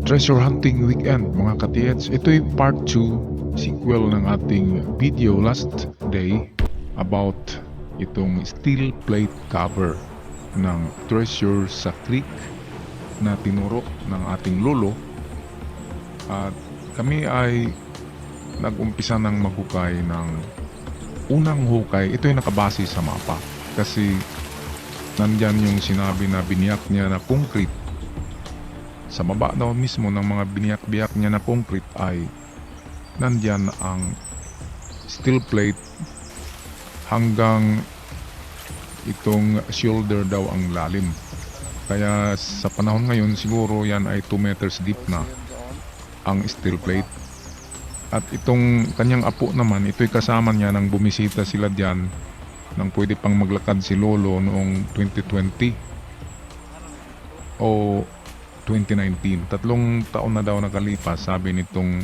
Treasure Hunting Weekend mga ka-TH. Ito'y part 2, sequel ng ating video last day about itong steel plate cover ng treasure sa creek na tinuro ng ating lolo. At kami ay nag-umpisa ng maghukay ng unang hukay. Ito'y nakabase sa mapa kasi nandyan yung sinabi na biniyak niya na concrete. Sa baba daw mismo ng mga biniyak-biyak niya na concrete ay nandyan ang steel plate hanggang itong shoulder daw ang lalim. Kaya sa panahon ngayon siguro yan ay 2 meters deep na ang steel plate. At itong kanyang apo naman, ito'y kasama niya nang bumisita sila dyan nang pwede pang maglakad si lolo noong 2020 o 2019. 3 taon na daw nakalipas, sabi nitong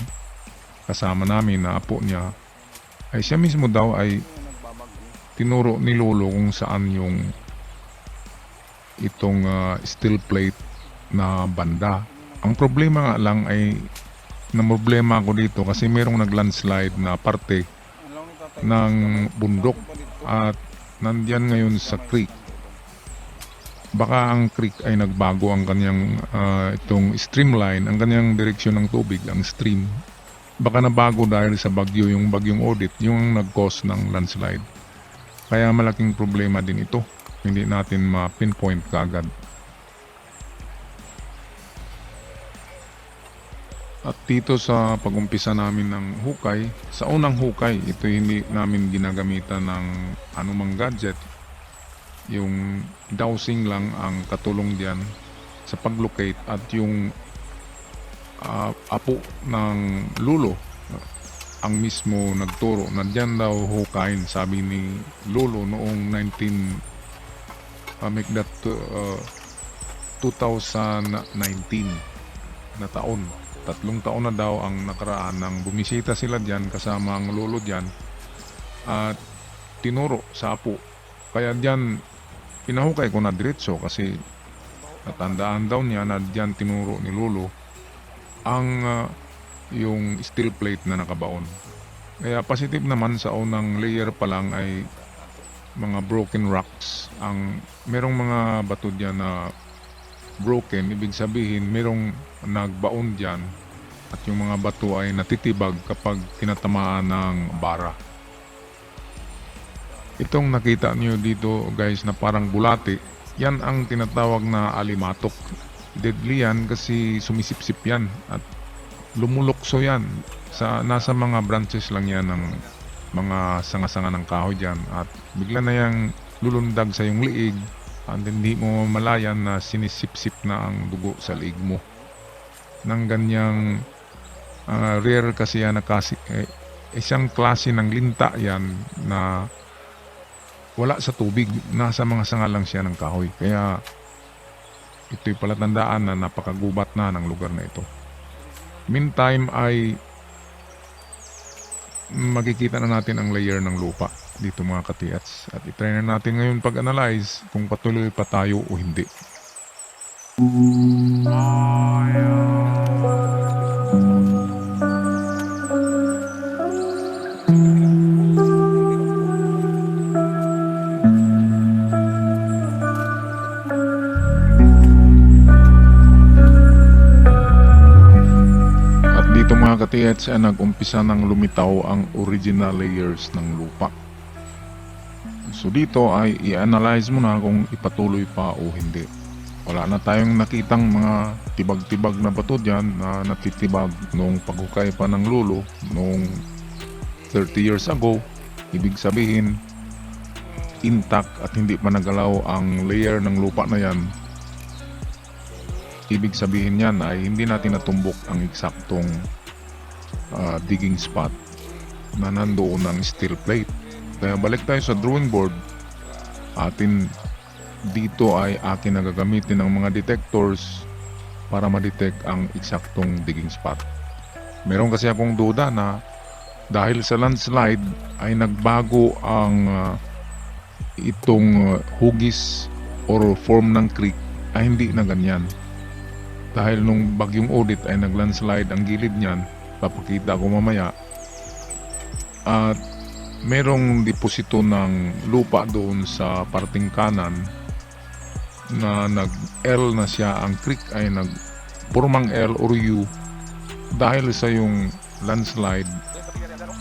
kasama namin na apo niya, ay siya mismo daw ay tinuro ni lolo kung saan yung itong steel plate na banda. Ang problema nga lang ay problema ako dito kasi merong naglandslide na parte ng bundok at nandyan ngayon sa creek. Baka ang creek ay nagbago ang kanyang itong streamline, ang kanyang direksyon ng tubig, ang stream. Baka nabago dahil sa bagyo, yung bagyong Odette, yung nag-cause ng landslide. Kaya malaking problema din ito. Hindi natin ma-pinpoint kaagad. At dito sa pag-umpisa namin ng hukay, sa unang hukay, ito hindi namin ginagamitan ng anumang gadget. Yung dowsing lang ang katulong diyan sa pag-locate at yung apo ng lulo ang mismo nagturo na diyan daw hukayin, sabi ni lolo noong 2019 na taon. 3 taon na daw ang nakaraan nang bumisita sila diyan kasama ang lolo diyan at tinuro sa apo. Kaya diyan pinahukay ko na diretso kasi natandaan daw niya na diyan tinuro ni lolo ang yung steel plate na nakabaon. Kaya positive naman sa unang layer pa lang ay mga broken rocks. Merong mga bato diyan na broken, ibig sabihin merong nagbaon diyan at yung mga bato ay natitibag kapag tinatamaan ng bara. Itong nakita niyo dito guys na parang bulate, yan ang tinatawag na alimatok. Deadly yan kasi sumisipsip yan at lumulokso yan. Nasa mga branches lang yan ng mga sanga-sanga ng kahoy dyan at bigla na yang lulundag sa yung liig at hindi mo malayan na sinisipsip na ang dugo sa liig mo. Nang ganyang rare kasi yan na isang klase ng linta yan na wala sa tubig, nasa mga sanga lang siya ng kahoy. Kaya ito'y palatandaan na napakagubat na ng lugar na ito. Meantime ay makikita na natin ang layer ng lupa dito mga ka-TH. At itry na natin ngayon pag-analyze kung patuloy pa tayo o hindi. Mga ka-TH ay nag-umpisa ng lumitaw ang original layers ng lupa. So dito ay i-analyze mo na kung ipatuloy pa o hindi. Wala na tayong nakitang mga tibag-tibag na bato dyan na natitibag noong paghukay pa ng lolo noong 30 years ago. Ibig sabihin intact at hindi pa nagalaw ang layer ng lupa na yan. Ibig sabihin yan ay hindi natin natumbok ang eksaktong digging spot na nandoon ng steel plate. Kaya balik tayo sa drawing board. Dito ay akin nagagamitin ng mga detectors para ma-detect ang eksaktong digging spot. Meron kasi akong duda na dahil sa landslide ay nagbago ang itong hugis or form ng creek ay hindi na ganyan. Dahil nung bagyong Odette ay naglandslide ang gilid niyan, papakita ko mamaya. At merong deposito ng lupa doon sa parting kanan na nag-L na siya. Ang creek ay nagpurmang L or U dahil sa yung landslide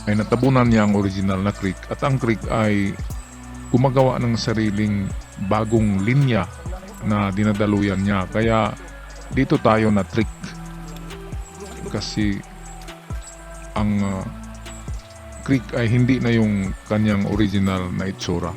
ay natabunan niya ang original na creek, at ang creek ay gumagawa ng sariling bagong linya na dinadaluyan niya. Kaya dito tayo na trick kasi ang creek ay hindi na yung kanyang original na itsura.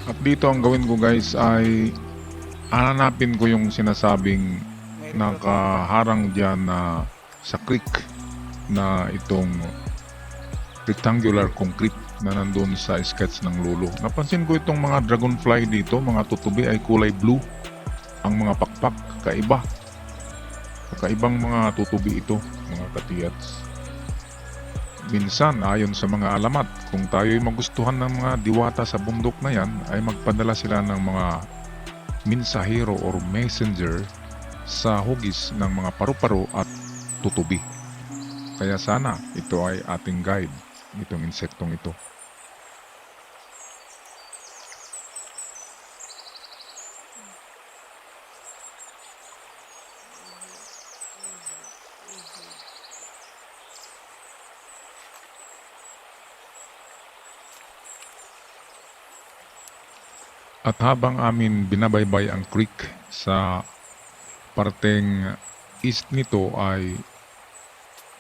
At dito ang gawin ko guys ay hanapin ko yung sinasabing nakaharang dyan na sa creek na itong rectangular concrete na nandun sa sketch ng lolo. Napansin ko itong mga dragonfly dito, mga tutubi ay kulay blue. Ang mga pakpak kaiba. Kakaibang mga tutubi ito, mga katiyats. Minsan, ayon sa mga alamat, kung tayo'y magustuhan ng mga diwata sa bundok na yan, ay magpadala sila ng mga mensahero or messenger sa hugis ng mga paru-paro at tutubi. Kaya sana ito ay ating guide, itong insektong ito. At habang amin binabaybay ang creek sa parteng east nito ay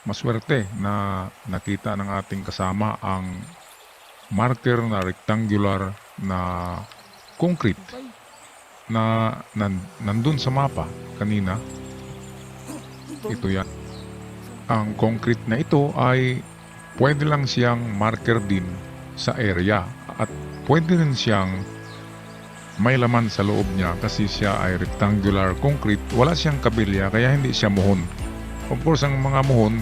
maswerte na nakita ng ating kasama ang marker na rectangular na concrete na nandun sa mapa kanina. Ito yan. Ang concrete na ito ay pwede lang siyang marker din sa area at pwede rin siyang may laman sa loob niya kasi siya ay rectangular concrete. Wala siyang kabilya kaya hindi siya muhon. Of course, ang mga muhon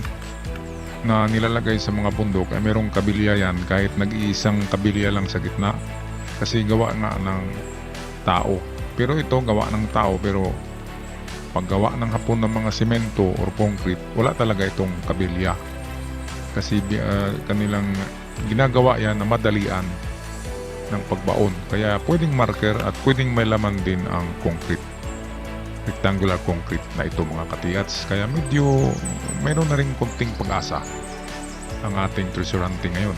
na nilalagay sa mga bundok ay merong kabilya yan kahit nag-iisang kabilya lang sa gitna kasi gawa nga ng tao. Pero ito gawa ng tao pero paggawa ng hapon ng mga semento or concrete, wala talaga itong kabilya. Kasi kanilang ginagawa yan na madalian ng pagbaon. Kaya pwedeng marker at pwedeng may laman din ang concrete. Rectangular concrete na ito mga katiyats. Kaya medyo mayroon na rin konting pag-asa ang ating treasure hunting ngayon.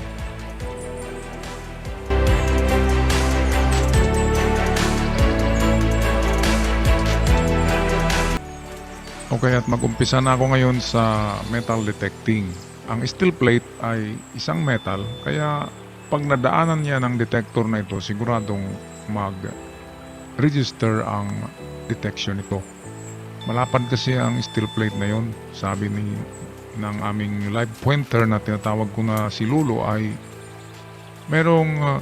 Okay, at mag-umpisa na ako ngayon sa metal detecting. Ang steel plate ay isang metal, kaya pag nadaanan niya ng detector na ito, siguradong mag-register ang detection nito. Malapad kasi ang steel plate na yon. Sabi ng aming live pointer na tinatawag ko na si Lolo ay merong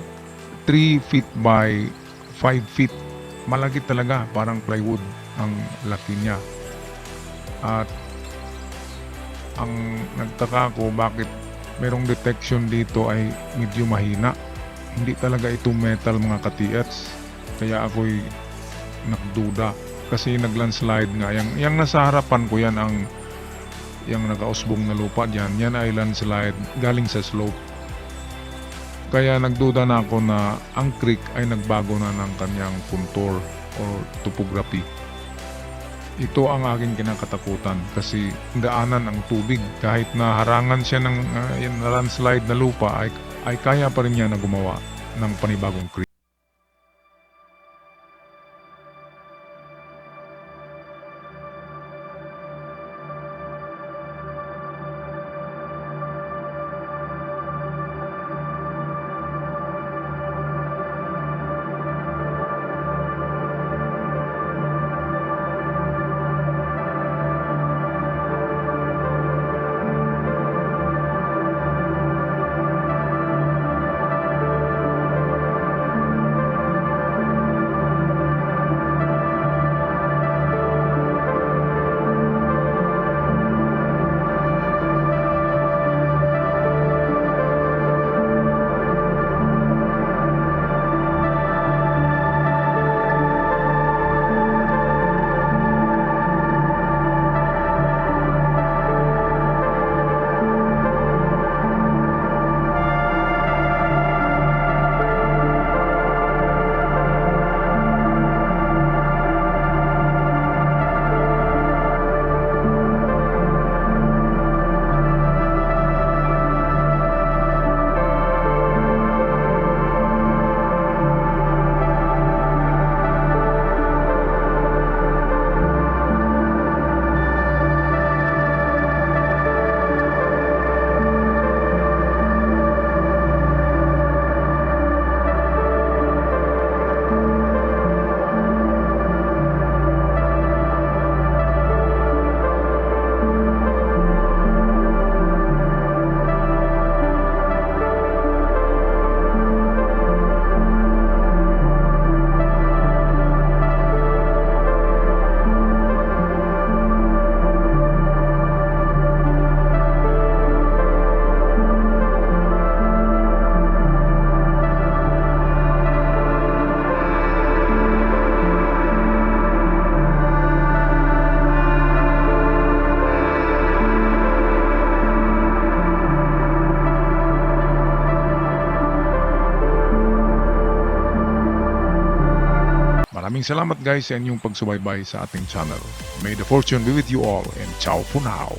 3 feet by 5 feet. Malaki talaga, parang plywood ang laki niya. At ang nagtaka ko bakit merong detection dito ay medyo mahina. Hindi talaga ito metal mga ka-TX. Kaya ako'y nagduda. Kasi naglandslide nga. Yang nasa harapan ko yan ang yung nakausbong na lupa dyan. Yan ay landslide galing sa slope. Kaya nagduda na ako na ang creek ay nagbago na ng kanyang contour or topography. Ito ang aking kinakatakutan kasi daanan ang tubig. Kahit na harangan siya ng landslide na lupa ay kaya pa rin niya na gumawa ng panibagong creek. Maraming salamat guys sa inyong pagsubaybay sa ating channel. May the fortune be with you all and ciao for now.